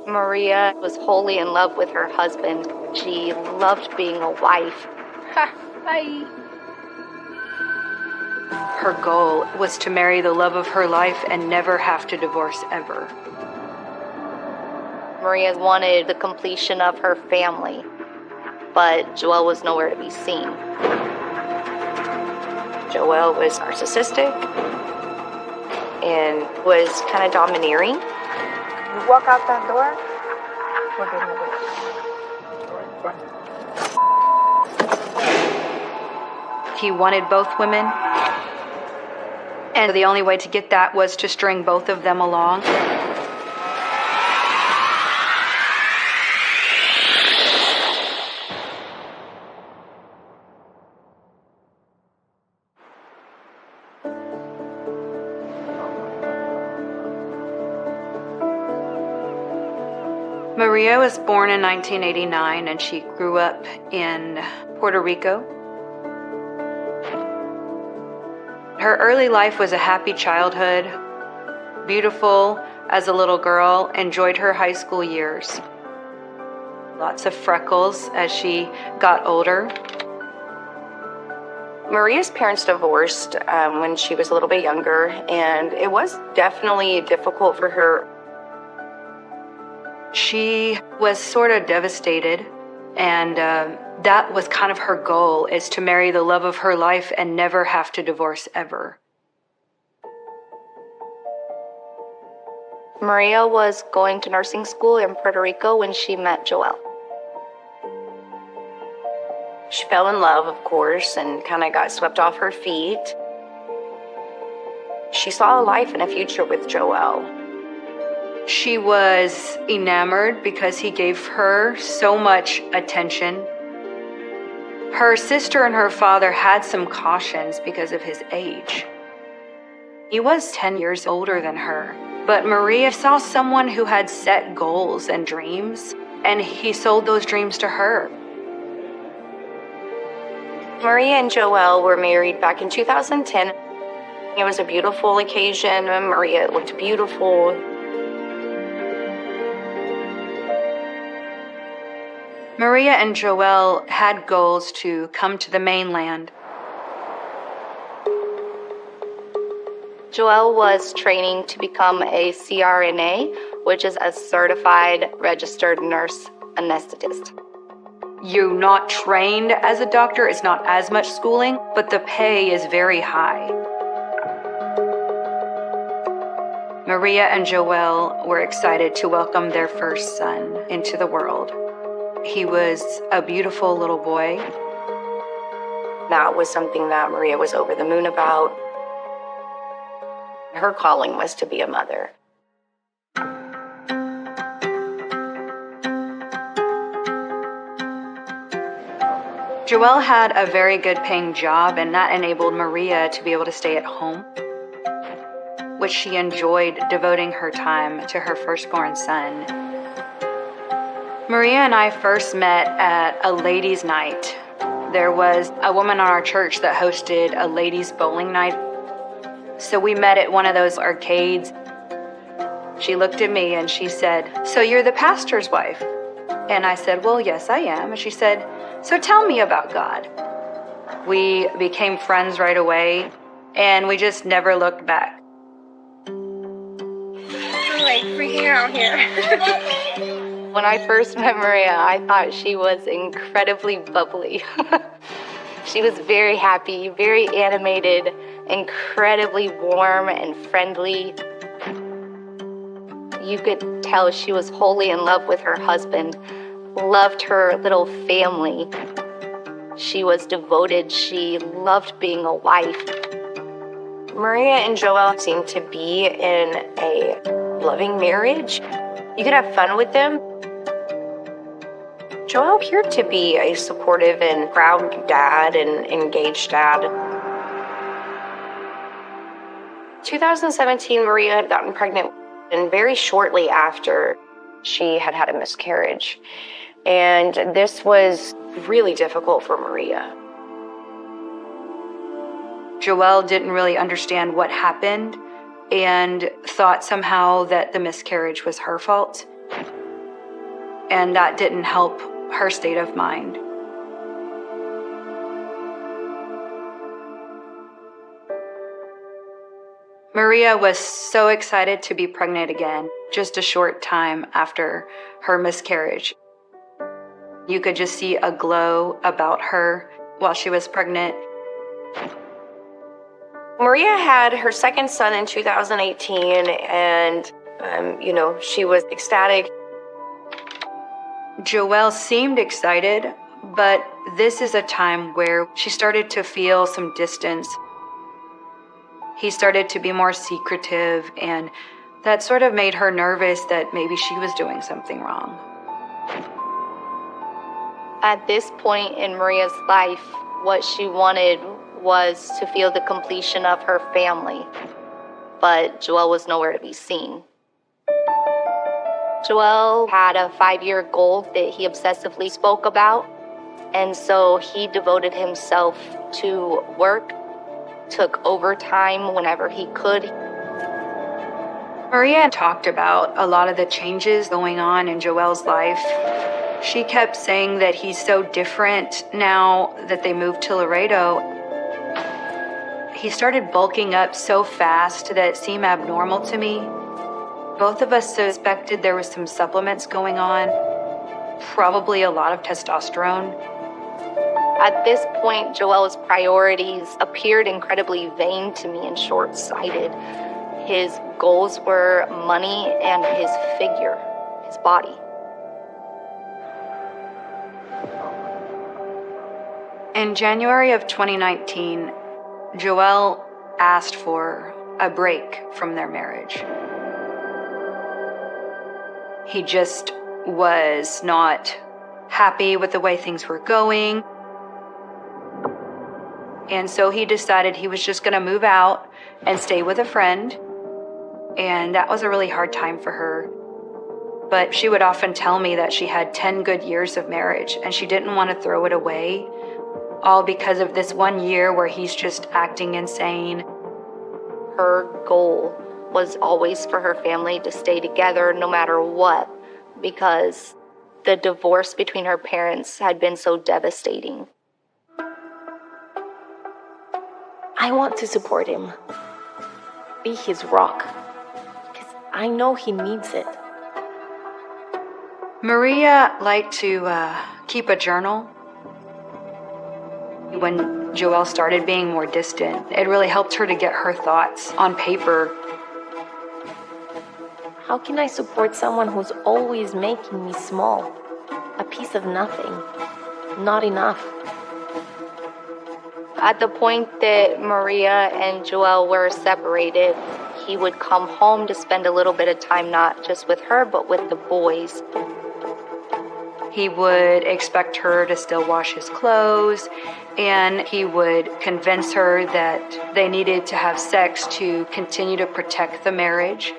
Maria was wholly in love with her husband. She loved being a wife. Bye. Her goal was to marry the love of her life and never have to divorce ever. Maria wanted the completion of her family, but Joelle was nowhere to be seen. Joelle was narcissistic and was kind of domineering. You walk out that door, we're getting a divorce. He wanted both women, and the only way to get that was to string both of them along. Maria was born in 1989 and she grew up in Puerto Rico. Her early life was a happy childhood, beautiful as a little girl, enjoyed her high school years. Lots of freckles as she got older. Maria's parents divorced when she was a little bit younger, and it was definitely difficult for her. She was sort of devastated, and that was kind of her goal, is to marry the love of her life and never have to divorce ever. Maria was going to nursing school in Puerto Rico when she met Joelle. She fell in love, of course, and kind of got swept off her feet. She saw a life and a future with Joelle. She was enamored because he gave her so much attention. Her sister and her father had some cautions because of his age. He was 10 years older than her, but Maria saw someone who had set goals and dreams, and he sold those dreams to her. Maria and Joelle were married back in 2010. It was a beautiful occasion. Maria looked beautiful. Maria and Joelle had goals to come to the mainland. Joelle was training to become a CRNA, which is a certified registered nurse anesthetist. You're not trained as a doctor, it's not as much schooling, but the pay is very high. Maria and Joelle were excited to welcome their first son into the world. He was a beautiful little boy. That was something that Maria was over the moon about. Her calling was to be a mother. Joelle had a very good paying job, and that enabled Maria to be able to stay at home, which she enjoyed, devoting her time to her firstborn son. Maria and I first met at a ladies' night. There was a woman on our church that hosted a ladies' bowling night. So we met at one of those arcades. She looked at me and she said, "So you're the pastor's wife?" And I said, "Well, yes, I am." And she said, "So tell me about God." We became friends right away, and we just never looked back. I'm like freaking out here. When I first met Maria, I thought she was incredibly bubbly. She was very happy, very animated, incredibly warm and friendly. You could tell she was wholly in love with her husband, loved her little family. She was devoted. She loved being a wife. Maria and Joelle seemed to be in a loving marriage. You could have fun with them. Joelle appeared to be a supportive and proud dad and engaged dad. 2017, Maria had gotten pregnant, and very shortly after, she had had a miscarriage. And this was really difficult for Maria. Joelle didn't really understand what happened and thought somehow that the miscarriage was her fault. and that didn't help her state of mind. Maria was so excited to be pregnant again, just a short time after her miscarriage. You could just see a glow about her while she was pregnant. Maria had her second son in 2018, and, she was ecstatic. Joelle seemed excited, but this is a time where she started to feel some distance. He started to be more secretive, and that sort of made her nervous that maybe she was doing something wrong. At this point in Maria's life, what she wanted was to feel the completion of her family, but Joelle was nowhere to be seen. Joelle had a 5-year goal that he obsessively spoke about, and so he devoted himself to work, took overtime whenever he could. Maria talked about a lot of the changes going on in Joelle's life. She kept saying that he's so different now that they moved to Laredo. He started bulking up so fast that it seemed abnormal to me. Both of us suspected there was some supplements going on, probably a lot of testosterone. At this point, Joelle's priorities appeared incredibly vain to me and short-sighted. His goals were money and his figure, his body. In January of 2019, Joelle asked for a break from their marriage. He just was not happy with the way things were going. And so he decided he was just going to move out and stay with a friend. And that was a really hard time for her. But she would often tell me that she had 10 good years of marriage and she didn't want to throw it away, all because of this 1 year where he's just acting insane. Her goal was always for her family to stay together no matter what, because the divorce between her parents had been so devastating. I want to support him, be his rock, because I know he needs it. Maria liked to keep a journal. When Joelle started being more distant, it really helped her to get her thoughts on paper. How can I support someone who's always making me small? A piece of nothing. Not enough. At the point that Maria and Joelle were separated, he would come home to spend a little bit of time not just with her, but with the boys. He would expect her to still wash his clothes, and he would convince her that they needed to have sex to continue to protect the marriage.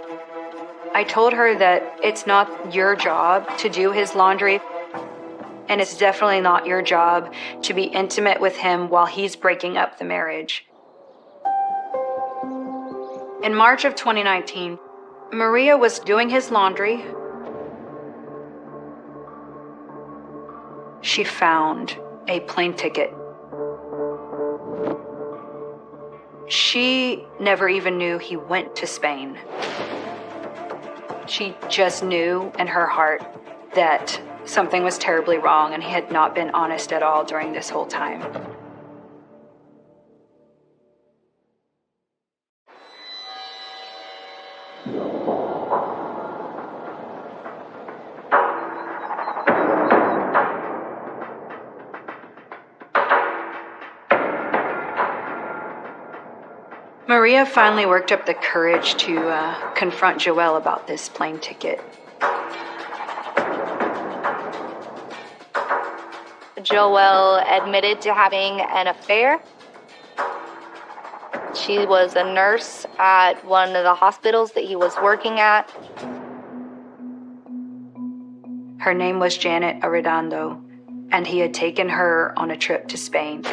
I told her that it's not your job to do his laundry, and it's definitely not your job to be intimate with him while he's breaking up the marriage. In March of 2019, Maria was doing his laundry. She found a plane ticket. She never even knew he went to Spain. She just knew in her heart that something was terribly wrong and he had not been honest at all during this whole time. Maria finally worked up the courage to confront Joelle about this plane ticket. Joelle admitted to having an affair. She was a nurse at one of the hospitals that he was working at. Her name was Janet Arredondo, and he had taken her on a trip to Spain.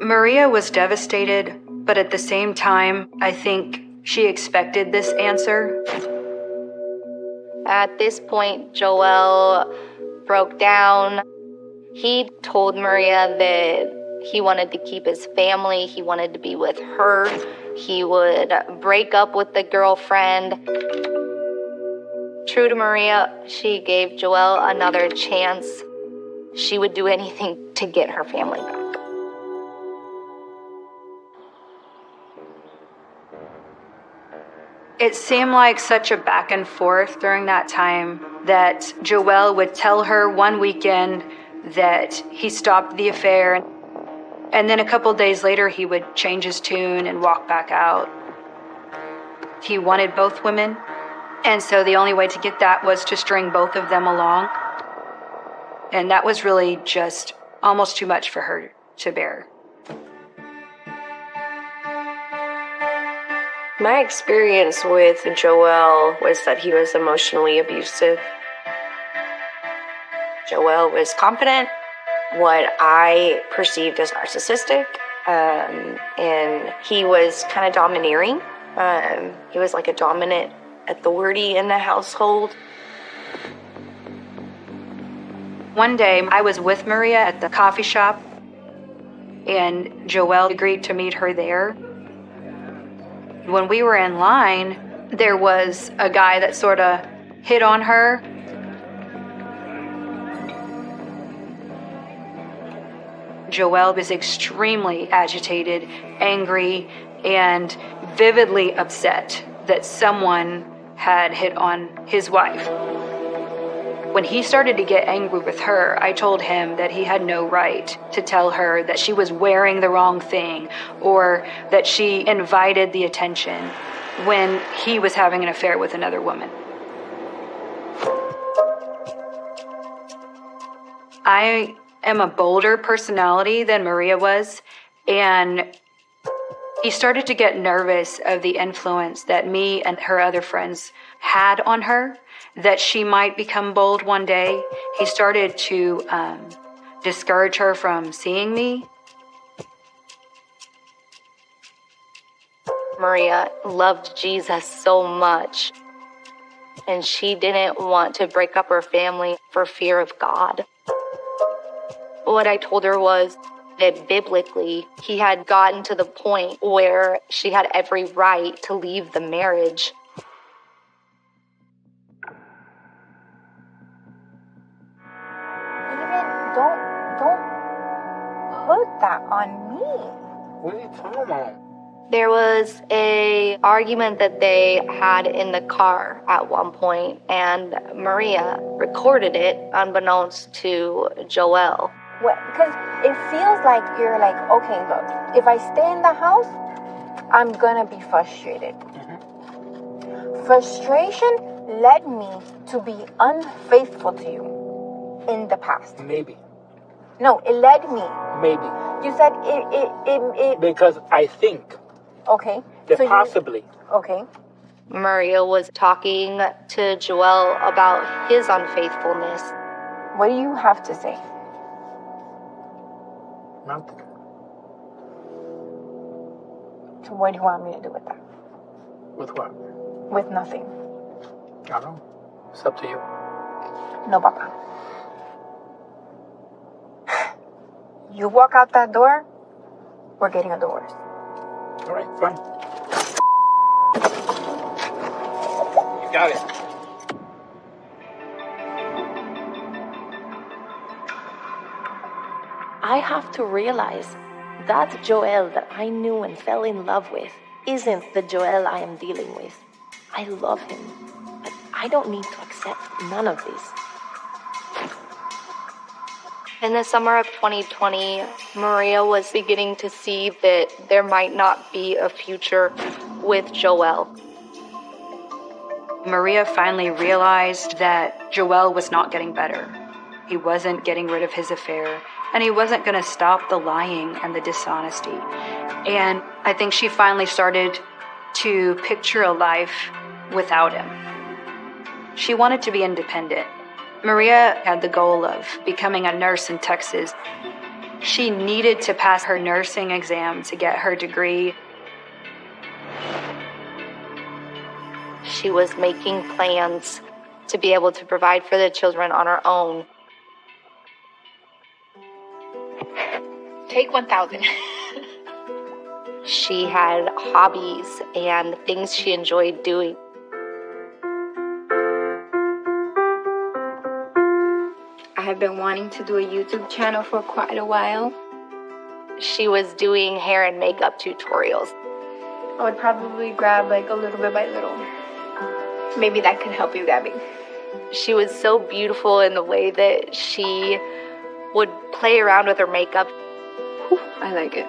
Maria was devastated, but at the same time, I think she expected this answer. At this point, Joel broke down. He told Maria that he wanted to keep his family. He wanted to be with her. He would break up with the girlfriend. True to Maria, she gave Joel another chance. She would do anything to get her family back. It seemed like such a back and forth during that time that Joel would tell her one weekend that he stopped the affair, and then a couple days later he would change his tune and walk back out. He wanted both women, and so the only way to get that was to string both of them along. And that was really just almost too much for her to bear. My experience with Joel was that he was emotionally abusive. Joel was confident, what I perceived as narcissistic, and he was kind of domineering. He was like a dominant authority in the household. One day, I was with Maria at the coffee shop, and Joel agreed to meet her there. When we were in line, there was a guy that sort of hit on her. Joel was extremely agitated, angry, and vividly upset that someone had hit on his wife. When he started to get angry with her, I told him that he had no right to tell her that she was wearing the wrong thing or that she invited the attention when he was having an affair with another woman. I am a bolder personality than Maria was, and he started to get nervous of the influence that me and her other friends had on her, that she might become bold one day. He started to discourage her from seeing me. Maria loved Jesus so much, and she didn't want to break up her family for fear of God. What I told her was that biblically, he had gotten to the point where she had every right to leave the marriage. Don't put that on me. What are you talking about? There was a argument that they had in the car at one point, and Maria recorded it unbeknownst to Joel. Because it feels like you're like, okay, look, if I stay in the house, I'm gonna be frustrated. Mm-hmm. Frustration led me to be unfaithful to you in the past. Maybe. No, it led me. Maybe. You said it. Because I think. Okay. That so possibly. Okay. Maria was talking to Joel about his unfaithfulness. What do you have to say? Nothing. So what do you want me to do with that? With what? With nothing. I don't know. It's up to you. No, Papa. You walk out that door, we're getting a divorce. All right, fine. You got it. I have to realize that Joel that I knew and fell in love with isn't the Joel I am dealing with. I love him, but I don't need to accept none of this. In the summer of 2020, Maria was beginning to see that there might not be a future with Joel. Maria finally realized that Joel was not getting better. He wasn't getting rid of his affair, and he wasn't going to stop the lying and the dishonesty. And I think she finally started to picture a life without him. She wanted to be independent. Maria had the goal of becoming a nurse in Texas. She needed to pass her nursing exam to get her degree. She was making plans to be able to provide for the children on her own. Take 1,000. She had hobbies and things she enjoyed doing. I have been wanting to do a YouTube channel for quite a while. She was doing hair and makeup tutorials. I would probably grab like a little bit by little. Maybe that could help you, Gabby. She was so beautiful in the way that she would play around with her makeup. Whew, I like it.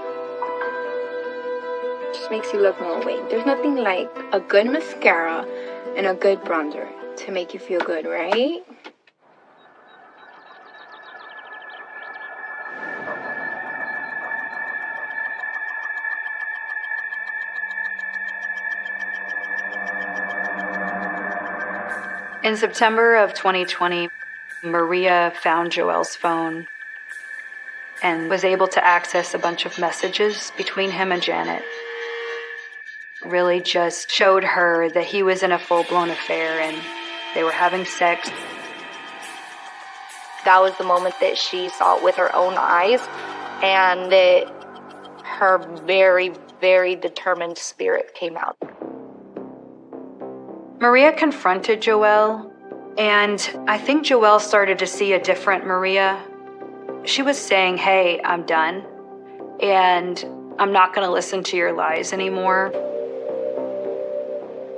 Just makes you look more awake. There's nothing like a good mascara and a good bronzer to make you feel good, right? In September of 2020, Maria found Joel's phone and was able to access a bunch of messages between him and Janet. Really just showed her that he was in a full-blown affair and they were having sex. That was the moment that she saw it with her own eyes, and that her very, very determined spirit came out. Maria confronted Joel, and I think Joel started to see a different Maria. She was saying, hey, I'm done, and I'm not going to listen to your lies anymore.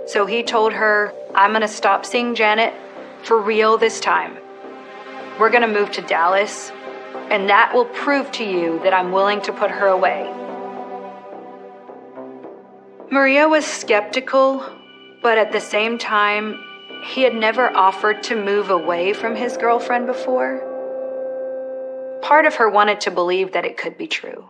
So he told her, I'm going to stop seeing Janet for real this time. We're going to move to Dallas, and that will prove to you that I'm willing to put her away. Maria was skeptical, but at the same time, he had never offered to move away from his girlfriend before. Part of her wanted to believe that it could be true.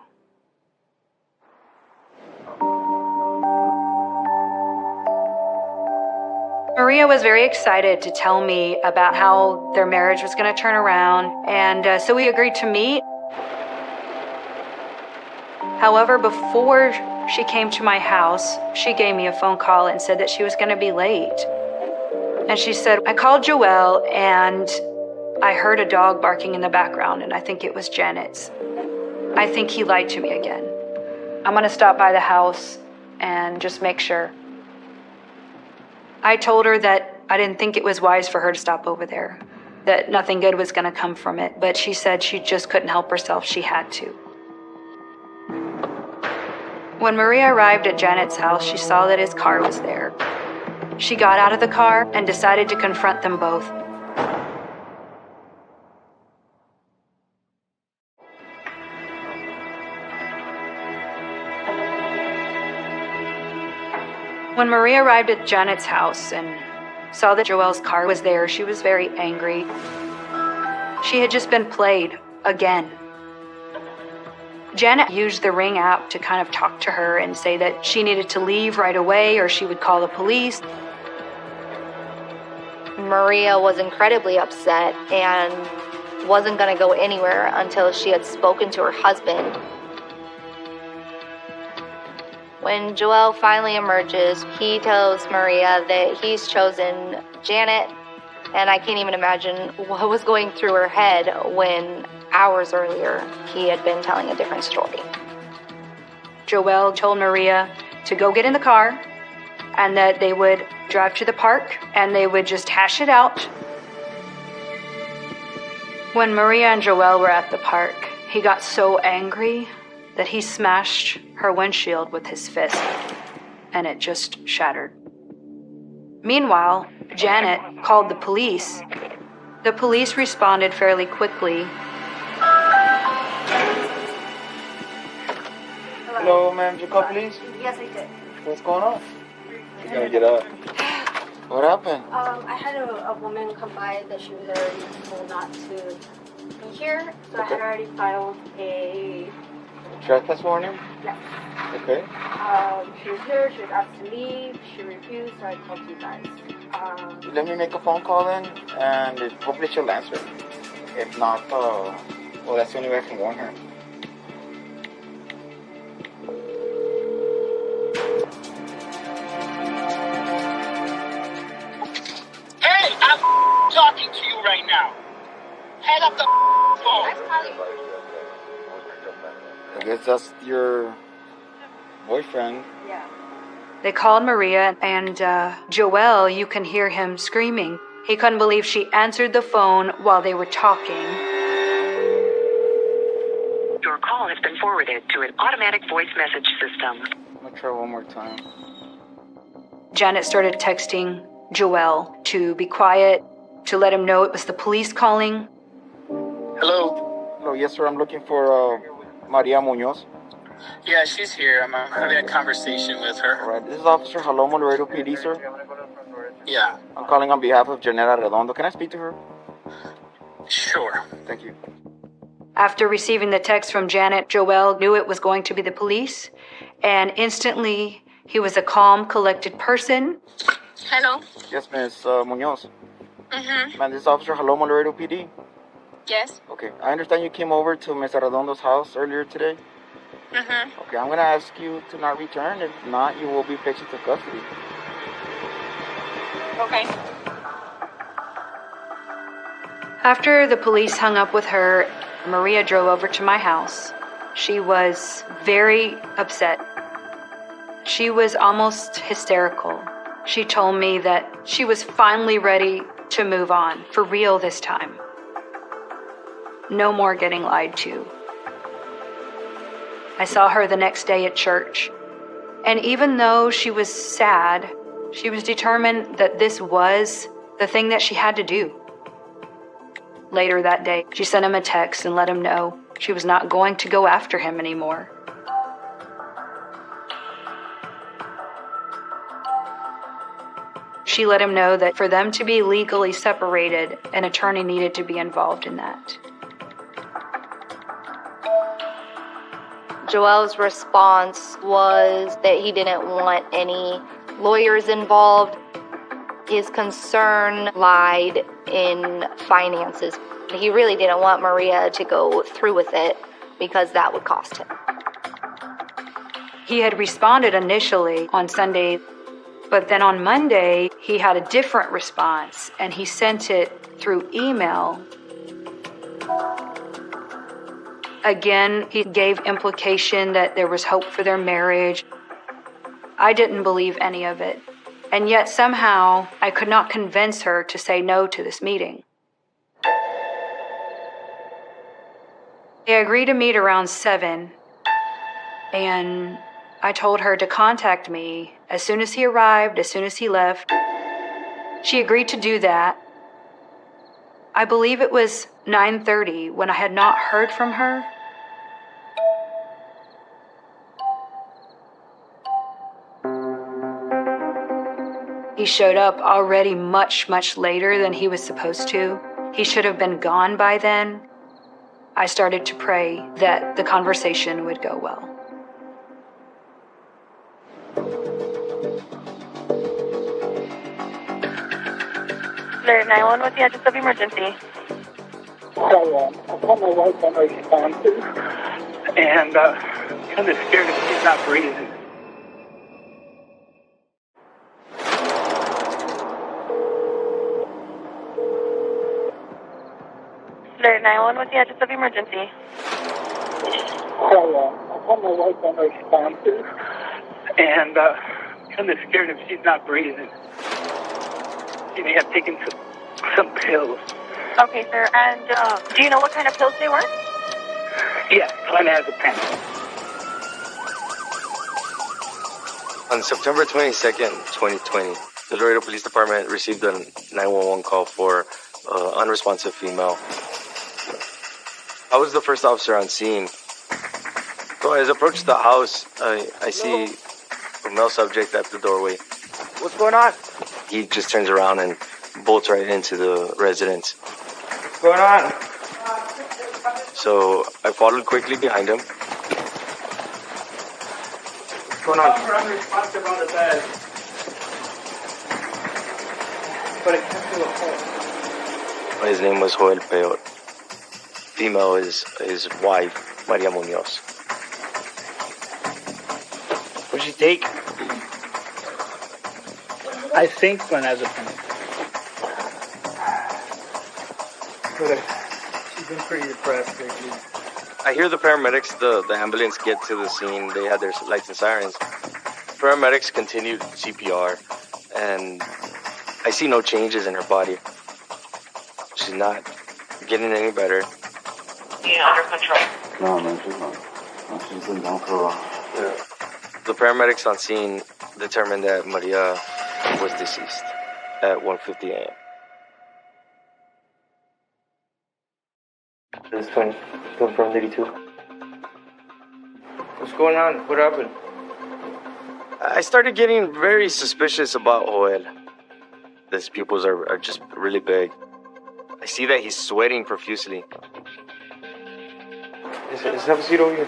Maria was very excited to tell me about how their marriage was going to turn around, and so we agreed to meet. However, before she came to my house, she gave me a phone call and said that she was going to be late. And she said, I called Joel and I heard a dog barking in the background, and I think it was Janet's. I think he lied to me again. I'm going to stop by the house and just make sure. I told her that I didn't think it was wise for her to stop over there, that nothing good was going to come from it, but she said she just couldn't help herself. She had to. When Maria arrived at Janet's house, she saw that his car was there. She got out of the car and decided to confront them both. When Maria arrived at Janet's house and saw that Joel's car was there, she was very angry. She had just been played again. Janet used the Ring app to kind of talk to her and say that she needed to leave right away or she would call the police. Maria was incredibly upset and wasn't going to go anywhere until she had spoken to her husband. When Joel finally emerges, he tells Maria that he's chosen Janet, and I can't even imagine what was going through her head when hours earlier he had been telling a different story. Joel told Maria to go get in the car and that they would drive to the park and they would just hash it out. When Maria and Joel were at the park, he got so angry that he smashed her windshield with his fist, and it just shattered. Meanwhile, Janet called the police. The police responded fairly quickly. Hello, ma'am. Did you call police? Yes, I did. What's going on? You're gonna get up. What happened? I had a woman come by that she was already told not to be here, so I had already filed a... Trespass warning? Yes. Okay. She was here, she was asked to leave, she refused, so I called you guys. Let me make a phone call then, and hopefully she'll answer. If not, well, that's the only way I can warn her. Hey, talking to you right now. Hang up the phone. I guess that's your boyfriend. They called Maria, and Joel, you can hear him screaming. He couldn't believe she answered the phone while they were talking. Your call has been forwarded to an automatic voice message system. I'm gonna try one more time. Janet started texting Joel to be quiet, to let him know it was the police calling. Hello? Hello, yes, sir. I'm looking for Maria Munoz. Yeah, she's here. I'm having a conversation with her. All right, this is Officer Jalomo, Laredo PD, sir. Yeah, I'm calling on behalf of Janela Redondo. Can I speak to her? sure. Thank you. After receiving the text from Janet, Joel knew it was going to be the police, and instantly he was a calm, collected person. Hello. Yes, Miss Munoz. Mm-hmm. Man, this is Officer Jalomo, Laredo PD. Yes. Okay, I understand you came over to Miss Redondo's house earlier today. Mm-hmm. Okay, I'm gonna ask you to not return. If not, you will be placed into custody. Okay. After the police hung up with her, Maria drove over to my house. She was very upset. She was almost hysterical. She told me that she was finally ready to move on, for real this time. No more getting lied to. I saw her the next day at church, and even though she was sad, she was determined that this was the thing that she had to do. Later that day, she sent him a text and let him know she was not going to go after him anymore. She let him know that for them to be legally separated, an attorney needed to be involved in that. Joel's response was that he didn't want any lawyers involved. His concern lied in finances. He really didn't want Maria to go through with it because that would cost him. He had responded initially on Sunday, but then on Monday, he had a different response, and he sent it through email. Again, he gave implication that there was hope for their marriage. I didn't believe any of it, and yet somehow I could not convince her to say no to this meeting. They agreed to meet around 7, and I told her to contact me as soon as he arrived, as soon as he left. She agreed to do that. I believe it was 9:30 when I had not heard from her. He showed up already much, much later than he was supposed to. He should have been gone by then. I started to pray that the conversation would go well. Alert 911, what's the address of emergency? Hi, I called my wife on responses, and kind of scared if she's not breathing. Alert 911, what's the address of emergency? Hi, I called my wife on responses, and kind of scared if she's not breathing. She may have taken some pills. Okay, sir, and do you know what kind of pills they were? Yeah, clonazepam. On September 22nd, 2020, the Laredo Police Department received a 911 call for unresponsive female. I was the first officer on scene. So as I approached the house, I see a male subject at the doorway. What's going on? He just turns around and bolts right into the residence. What's going on? So I followed quickly behind him. What's going on? Unresponsive on the bed. But it kept to a hole. His name was Joel Peor. Female is his wife, Maria Munoz. What'd she take? I think clonazepam. But she's been pretty depressed lately. I hear the paramedics, the ambulance get to the scene. They had their lights and sirens. Paramedics continued CPR, and I see no changes in her body. She's not getting any better. Yeah, under control. No, man, she's not. No, she's been down for a while. Yeah. The paramedics on scene determined that Maria was deceased at 1:50 a.m. This 20, confirmed 82. What's going on? What happened? I started getting very suspicious about Joel. His pupils are just really big. I see that he's sweating profusely. Just have a seat over here.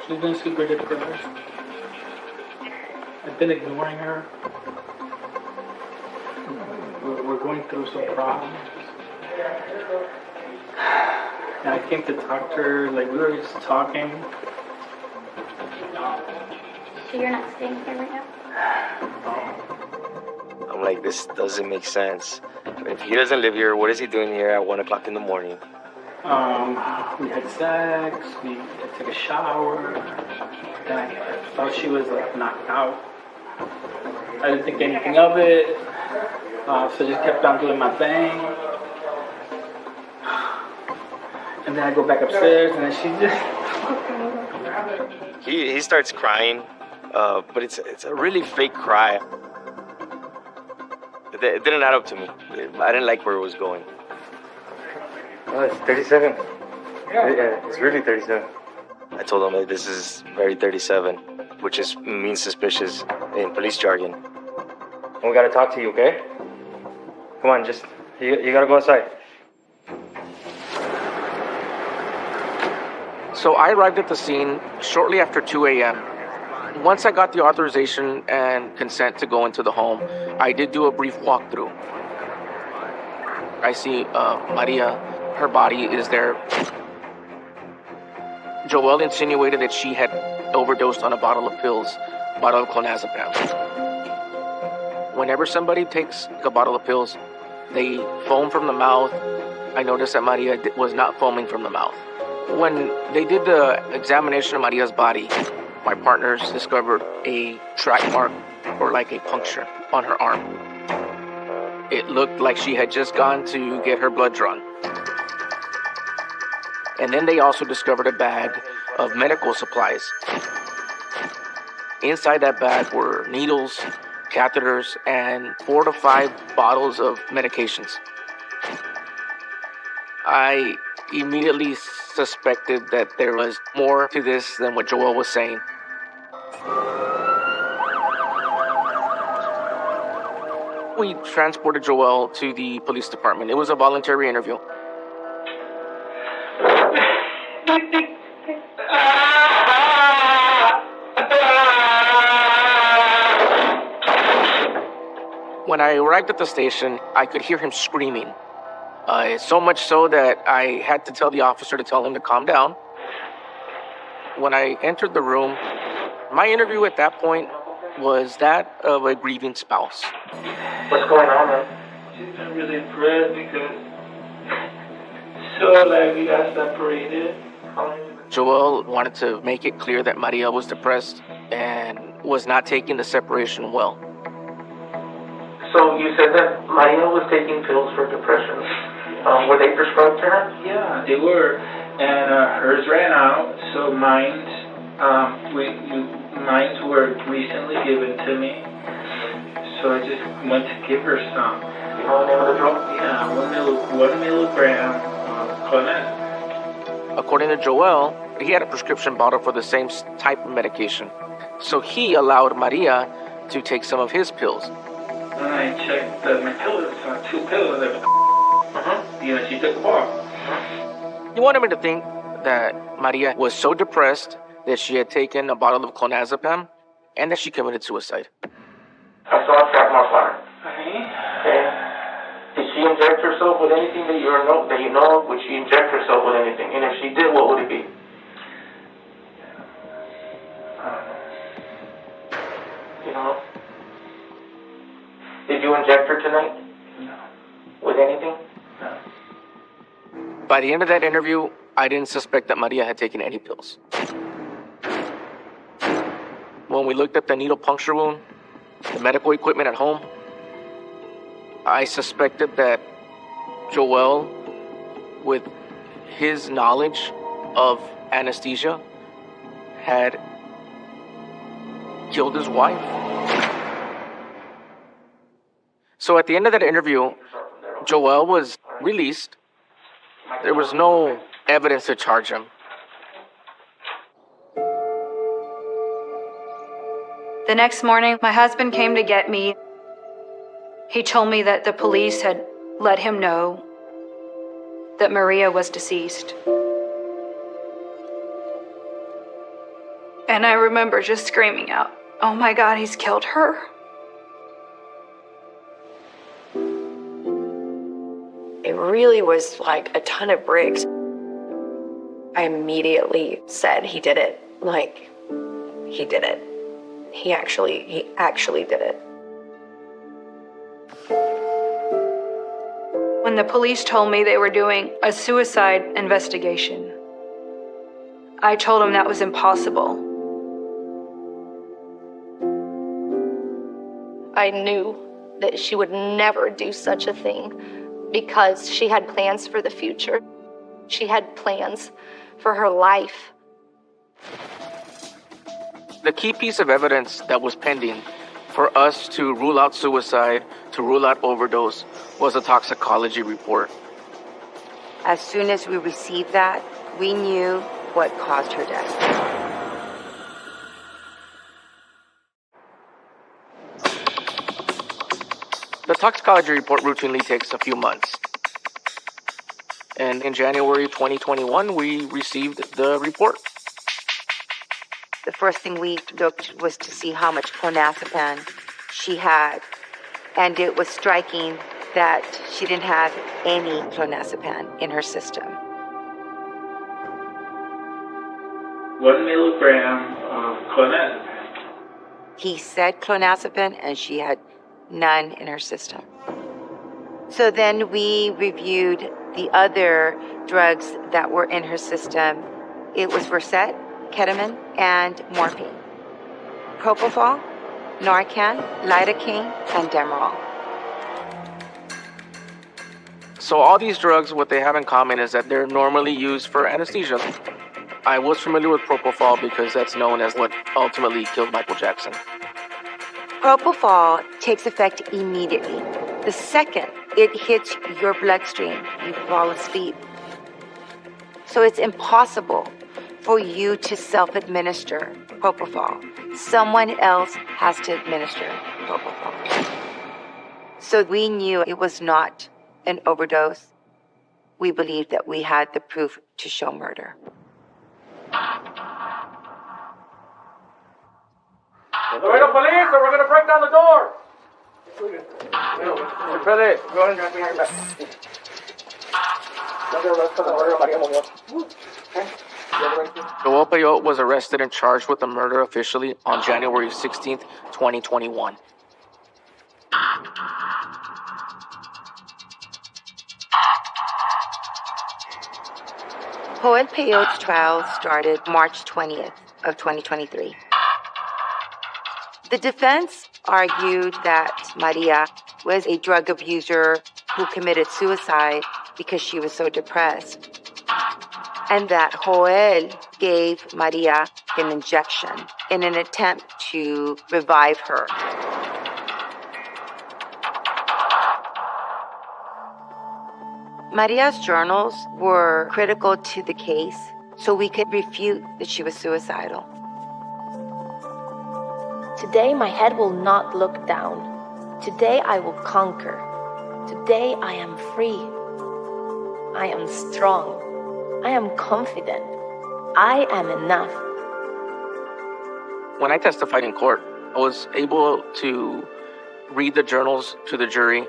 She's been super depressed. I've been ignoring her. We're going through some problems. And I came to talk to her, like we were just talking. So you're not staying here right now? I'm like, this doesn't make sense. If he doesn't live here, what is he doing here at 1 o'clock in the morning? We had sex, we took a shower, then I thought she was like knocked out. I didn't think anything of it, so just kept on doing my thing. And then I go back upstairs and then she just... He starts crying, but it's a really fake cry. It didn't add up to me. I didn't like where it was going. Oh, it's 37. Yeah, it's really 37. I told him that this is very 37, which means suspicious in police jargon. And we gotta talk to you, okay? Come on, you gotta go outside. So I arrived at the scene shortly after 2 a.m. Once I got the authorization and consent to go into the home, I did do a brief walkthrough. I see Maria, her body is there. Joel insinuated that she had overdosed on a bottle of clonazepam. Whenever somebody takes a bottle of pills, they foam from the mouth. I noticed that Maria was not foaming from the mouth. When they did the examination of Maria's body, my partners discovered a track mark, or like a puncture, on her arm. It looked like she had just gone to get her blood drawn. And then they also discovered a bag of medical supplies. Inside that bag were needles, catheters, and 4 to 5 bottles of medications. I immediately suspected that there was more to this than what Joel was saying. We transported Joel to the police department. It was a voluntary interview. When I arrived at the station, I could hear him screaming. So much so that I had to tell the officer to tell him to calm down. When I entered the room, my interview at that point was that of a grieving spouse. What's going on, man? She's been really depressed because we got separated. Joel wanted to make it clear that Maria was depressed and was not taking the separation well. So you said that Maria was taking pills for depression. Were they prescribed to her? Yeah, they were. And hers ran out, so mine were recently given to me. So I just went to give her some. You know the name of the drug? Yeah, 1 milligram clonazepam. According to Joel, he had a prescription bottle for the same type of medication. So he allowed Maria to take some of his pills. When I checked my pills, 2 pills, she took 4. He wanted me to think that Maria was so depressed that she had taken a bottle of clonazepam and that she committed suicide. I saw a track mark on her. Okay. Did she inject herself with anything that you know of? Would she inject herself with anything? And if she did, what would it be? I don't know. You know? Did you inject her tonight? No. With anything? By the end of that interview, I didn't suspect that Maria had taken any pills. When we looked at the needle puncture wound, the medical equipment at home, I suspected that Joel, with his knowledge of anesthesia, had killed his wife. So at the end of that interview, Joel was released. There was no evidence to charge him. The next morning, my husband came to get me. He told me that the police had let him know that Maria was deceased. And I remember just screaming out, "Oh my God, he's killed her." It really was like a ton of bricks. I immediately said he did it. Like, he did it. He actually did it. When the police told me they were doing a suicide investigation, I told them that was impossible. I knew that she would never do such a thing because she had plans for the future. She had plans for her life. The key piece of evidence that was pending for us to rule out suicide, to rule out overdose, was a toxicology report. As soon as we received that, we knew what caused her death. The toxicology report routinely takes a few months. And in January 2021, we received the report. The first thing we looked was to see how much clonazepam she had. And it was striking that she didn't have any clonazepam in her system. 1 milligram of clonazepam. He said clonazepam, and she had none in her system. So then we reviewed the other drugs that were in her system. It was Versed, ketamine, and morphine. Propofol, Narcan, lidocaine, and Demerol. So all these drugs, what they have in common is that they're normally used for anesthesia. I was familiar with propofol because that's known as what ultimately killed Michael Jackson. Propofol takes effect immediately. The second it hits your bloodstream, you fall asleep. So it's impossible for you to self-administer propofol. Someone else has to administer propofol. So we knew it was not an overdose. We believed that we had the proof to show murder. Laredo police, or we're going to break down the door. Fede, go ahead and grab me your back. Joel Peyote was arrested and charged with the murder officially on January 16th, 2021. Joel Peyote's trial started March 20th of 2023. The defense argued that Maria was a drug abuser who committed suicide because she was so depressed, and that Joel gave Maria an injection in an attempt to revive her. Maria's journals were critical to the case, so we could refute that she was suicidal. Today my head will not look down. Today I will conquer. Today I am free. I am strong. I am confident. I am enough. When I testified in court, I was able to read the journals to the jury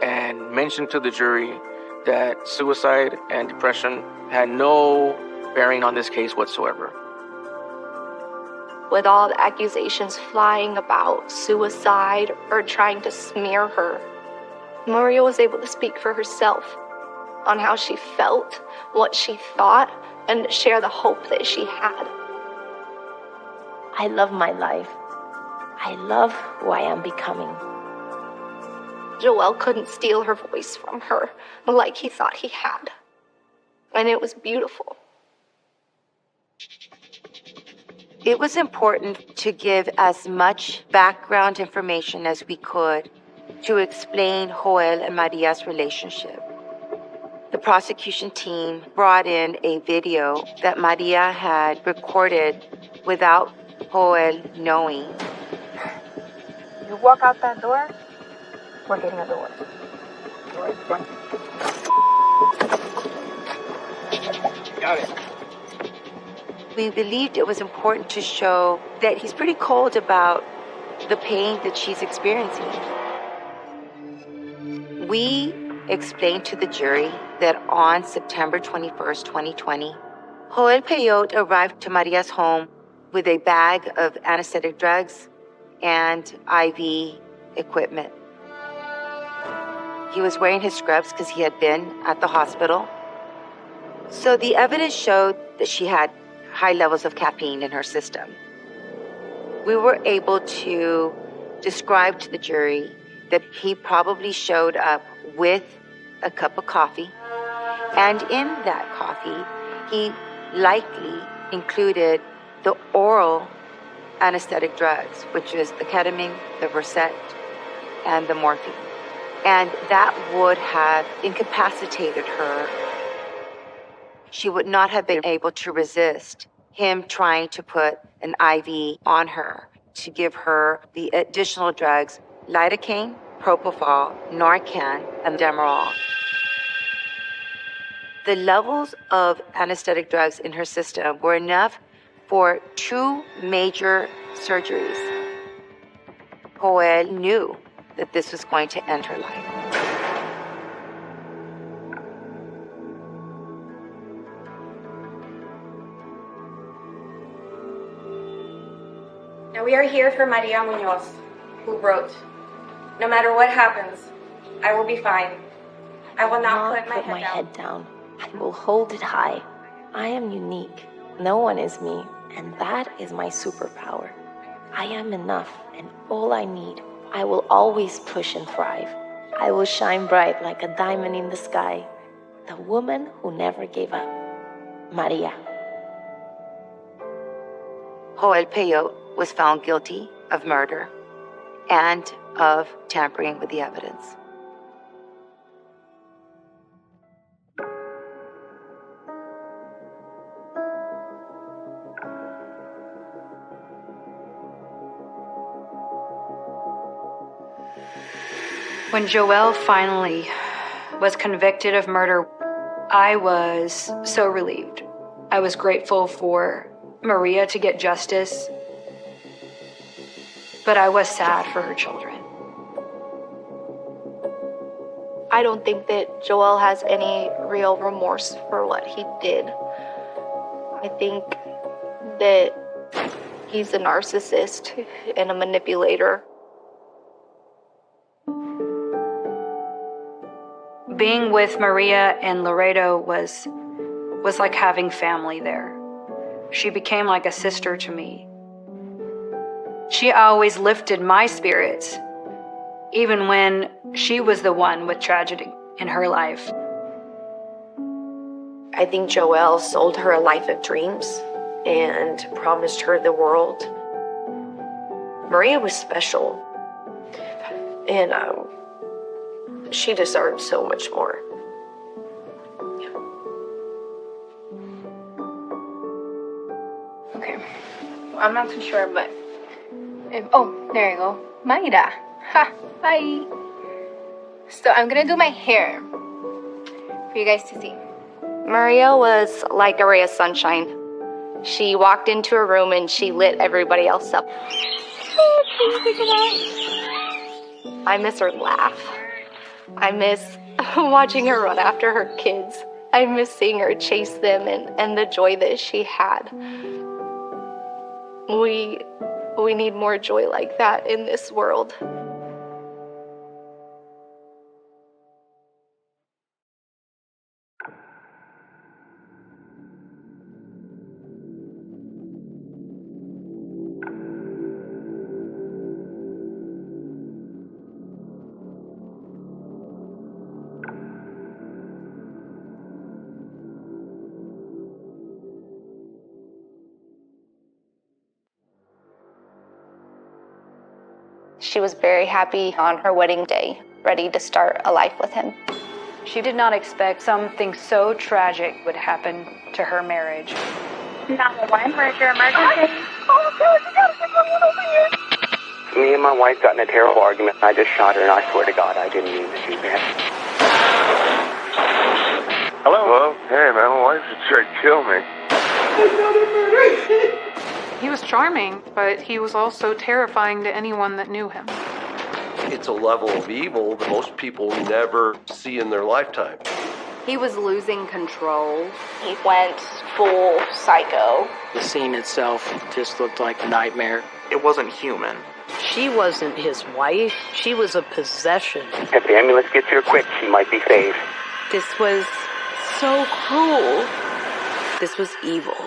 and mention to the jury that suicide and depression had no bearing on this case whatsoever. With all the accusations flying about suicide or trying to smear her, Maria was able to speak for herself on how she felt, what she thought, and share the hope that she had. I love my life. I love who I am becoming. Joel couldn't steal her voice from her like he thought he had. And it was beautiful. It was important to give as much background information as we could to explain Joel and Maria's relationship. The prosecution team brought in a video that Maria had recorded without Joel knowing. You walk out that door, we're getting a divorce. All right, fine. Got it. We believed it was important to show that he's pretty cold about the pain that she's experiencing. We explained to the jury that on September 21st, 2020, Joel Peyote arrived to Maria's home with a bag of anesthetic drugs and IV equipment. He was wearing his scrubs because he had been at the hospital. So the evidence showed that she had high levels of caffeine in her system. We were able to describe to the jury that he probably showed up with a cup of coffee, and in that coffee, he likely included the oral anesthetic drugs, which is the ketamine, the Versed, and the morphine. And that would have incapacitated her. She would not have been able to resist him trying to put an IV on her to give her the additional drugs, lidocaine, propofol, Narcan, and Demerol. The levels of anesthetic drugs in her system were enough for 2 major surgeries. Joel knew that this was going to end her life. Now we are here for Maria Munoz, who wrote, "No matter what happens, I will be fine. I will not put my head down. I will hold it high. I am unique. No one is me, and that is my superpower. I am enough, and all I need. I will always push and thrive. I will shine bright like a diamond in the sky. The woman who never gave up. Maria." Joel Peyote was found guilty of murder and of tampering with the evidence. When Joel finally was convicted of murder, I was so relieved. I was grateful for Maria to get justice, but I was sad for her children. I don't think that Joel has any real remorse for what he did. I think that he's a narcissist and a manipulator. Being with Maria in Laredo was like having family there. She became like a sister to me. She always lifted my spirits, even when she was the one with tragedy in her life. I think Joelle sold her a life of dreams and promised her the world. Maria was special, and she deserved so much more. Okay, I'm not too sure, but there you go, Mayra. Ha, bye. So I'm gonna do my hair for you guys to see. Maria was like a ray of sunshine. She walked into a room and she lit everybody else up. I miss her laugh. I miss watching her run after her kids. I miss seeing her chase them and the joy that she had. We need more joy like that in this world. She was very happy on her wedding day, ready to start a life with him. She did not expect something so tragic would happen to her marriage. 911, where's your emergency? Me and my wife got in a terrible argument. I just shot her, and I swear to God, I didn't mean to do that. Hello? Hey, man, my wife just tried to kill me. He was charming, but he was also terrifying to anyone that knew him. It's a level of evil that most people never see in their lifetime. He was losing control. He went full psycho. The scene itself just looked like a nightmare. It wasn't human. She wasn't his wife. She was a possession. If the ambulance gets here quick, she might be saved. This was so cruel. This was evil.